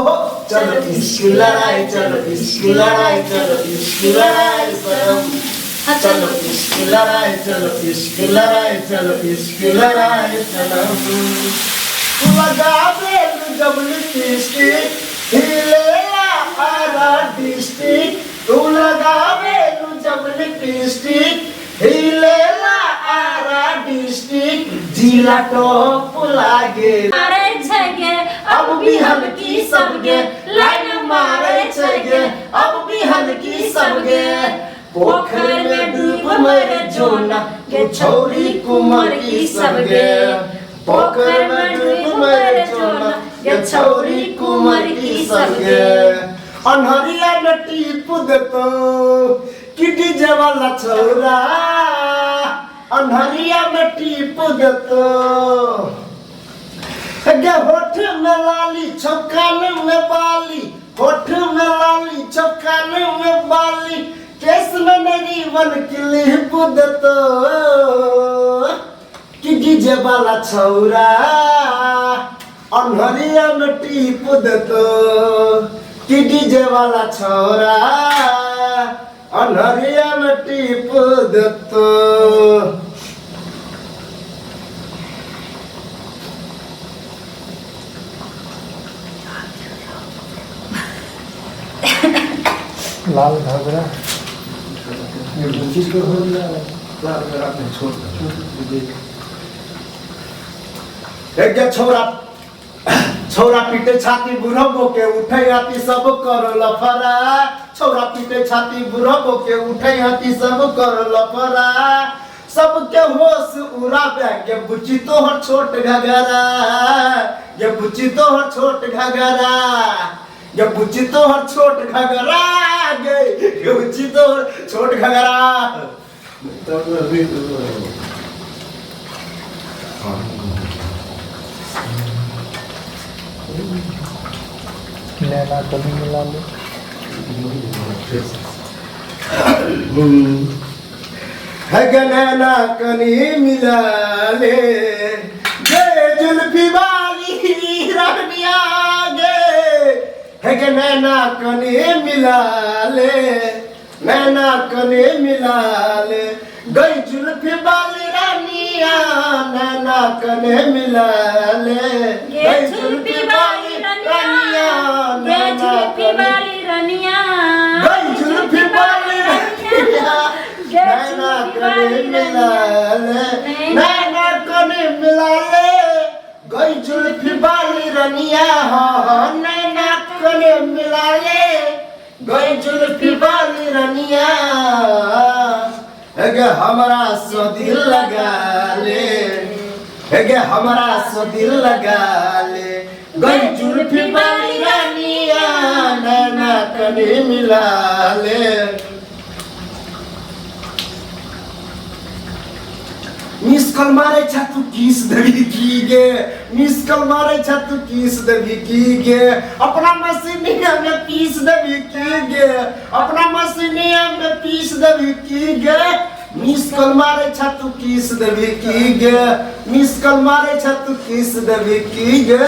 चलो इश्क लड़ाई, चलो इश्क लड़ाई, चलो इश्क लड़ाई सनम। चलो इश्क लड़ाई, चलो इश्क लड़ाई, चलो इश्क लड़ाई सनम। लगा बेलू जब लिपस्टिक हिलेला आरा डिस्ट्रिक्ट। तू लगा बेलू जब लिपस्टिक हिलेला आरा डिस्ट्रिक्ट। जिला टॉप लागे मारे छगे अब भी हल्की सबगे, लाइन मारे छगे अब भी हल्की सबगे। पोखर में डूब मरे जोना के छोरी कुमार की सबगे। पोखर में डूब मरे जोना के छोरी कुमार की सबगे। अनहरिया में टीप देतो कि डीजे वाला छोरा, अनहरिया में टीप देतो। गे होठ में लाली छकान में बाली, होठ में लाली छकान में बाली। केस में मेरी वन क्लिप देतो कि डीजे वाला छौरा, अनहरिया में टीप देतो कि डीजे वाला छौरा, अनहरिया में टीप देतो। लाल घाघरा छोरा छोरा पीटे छाती बुढ़बो के उठे हाथी सब कर लफरा। छोरा पीटे छाती बुढ़बो के उठे हाथी सब कर लफरा। सबके होश उड़ाबे गे बुच्ची तोहर छोट घगरा, गे बुच्ची तोहर छोट घगरा, गे बुच्ची तोहर छोट घगरा, गे बुच्ची तोहर छोट घगरा। नैना कली मिला लो। है गे नैना कनी मिला ले, गे जुल्फी वाली रहनिया गे। है गे नैना कनी मिला ले, नैना कनी मिला ले। गई जुल्फी वाली रानिया नैना कनी मिला ले। गई जुल्फी वाली रानिया नैना वाली रनिया, गई जुल्फी वाली रानिया नैना कनी मिला ले, नैना कनी मिला ले। गई जुल्फी वाली रनिया नैना कनी मिला ले। गई जुल्फी वाली रनिया है गे हमारा सो दिल लगा ले, है गे हमारा सो दिल लगा ले। गई जुल्फी वाली रनिया नैना कनी मिला ले। मिस कॉल मारे छ तू किस देवी की गे, मिस कॉल मारे छ तू किस देवी की गे। अपना मसीनिया में पीस देवी की गे, अपना मसीनिया में पीस देवी की गे। मिस कॉल मारे छ तू किस देवी की गे, मिस कॉल मारे छ तू किस देवी की गे।